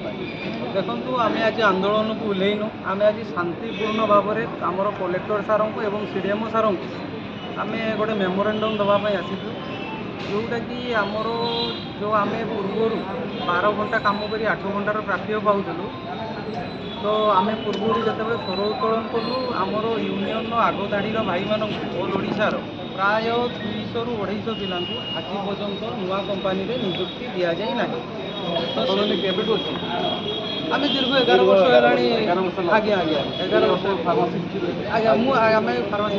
देखु आम आज आंदोलन को उल्लेनु आम आज शांतिपूर्ण भाव में आमर कलेक्टर सार को एवं सीडीएमओ सार को आम गोटे मेमोरेंडम देवाई आसीचु जोटा कि आमर जो आम पूर्वर 12 घंटा कम कर 8 घंटार प्राप्य पाऊलु तो आम पूर्वर जिते स्वर उत्तोलन कलु आमर यूनियन आगधाड़ीर भाई मान ऑल ओडिशार प्राय 200 ରୁ 250 पिला आज पर्यंत नुआ कंपानी निजुक्ति दि जाए ना आम दीर्घ 11 वर्ष है आज्ञा आज्ञा 11 वर्ष आज्ञा आम फार्मासी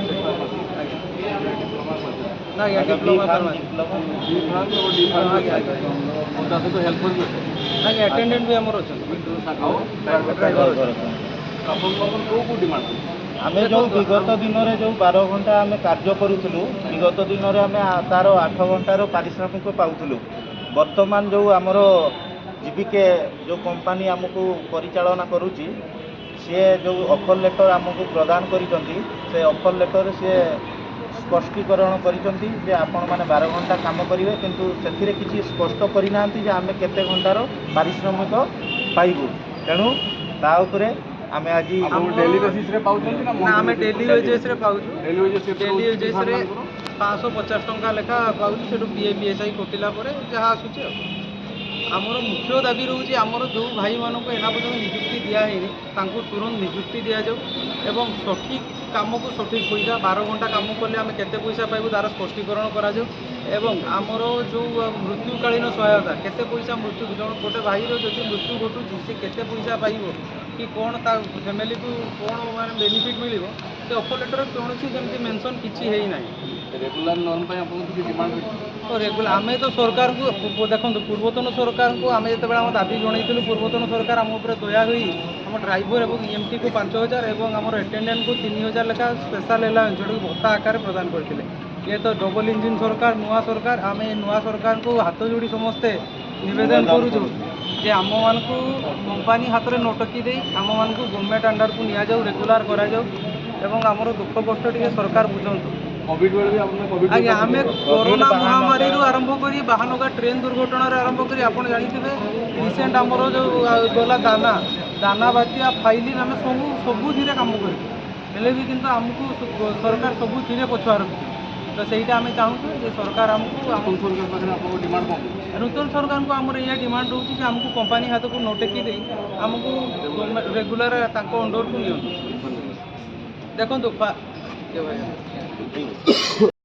आज्ञा डिप्लोमा फार्मासी आज्ञा अटेंडेंट भी आमर आम जो विगत दिन में जो 12 घंटा आम कार्य करूँ विगत दिन में आम तार 8 घंटार पारिश्रमिक पाऊलु वर्तमान जो आमर जीविके जो कंपनी आमको परिचालना करुच्ची सी जो ऑफर लेटर आमको प्रदान करिसंती से ऑफर लेटर सी स्पष्टीकरण करिसंती जे आपण माने 12 घंटा काम करेंगे किंतु से किसी स्पष्ट करना जे आम केते घंटार पारिश्रमिक पाइबू तेणु ता उपरे आम आज डेली बेसिस रे पाउछन ना आम डेली वेजेस रे पाउछु डेली वेजेस रे 550 टंका लेखा पाउछु सेटू पीएपीएसआई कटिला परे जहाँ आसुची आमर मुख्य दाबी रोचे आमर जो भाई मानक एना पर्यटन निजुक्ति दिहनी तुरंत निजुक्ति दि जाऊ एवं सठिक काम को सठिक पैसा 12 घंटा काम कले आम केते पैसा पाइबू तार स्पष्टीकरण करा एवं आमर जो मृत्युकालीन सहायता केते पैसा मृत्यु जन गोटे भाईर जब मृत्यु घटुची से केते पैसा पाइब कि कौन ता फैमिली को कौन मान बेनिफिट मिल से ऑफर लेटर कौन जमी मेंशन किसी है ना रेगुलर लोन पे आपन की डिमांड तो रेगुलर आम तो सरकार को देखो पूर्वतन सरकार को आम जो आम दाबी जनइलु पूर्वतन सरकार आम उपर दया हुई आम ड्राइवर और ईएमटी को 5000 और आम अटेंडेंट को 3000 लेखा स्पेशल एलाउंस जोटा भत्ता आकार प्रदान करते ये तो डबल इंजिन सरकार नुआ सरकार आम नुआ सरकार को हाथ जोड़ी समस्ते निवेदन करूँ जे आम मान को कंपनी हाथ में नटकी दे आम मान को गवर्नमेंट अंडर को नि जाऊ रेगुलर करा जाऊ आमर दुख कष्ट टी सरकार बुझंतु कोविड बेले भी आपने कोविड आज्ञा आम कोरोना महामारी आरंभ कर बाहानगा ट्रेन दुर्घटना आरंभ कर आप जानते रिसेंट आमर जो गला दाना दाना बातिया फाइलिन आम सबुधि काम करें भी किंतु आमको सरकार सबुधि पछुआ रखी तो सहीटा आम चाहूँ जे सरकार आमको डिमांड नूतन सरकार को आमर यह डिमांड रोचे कि आमको कंपनी हाथ को नटेकी दे आमको रेगुलर अंडर को नि देखो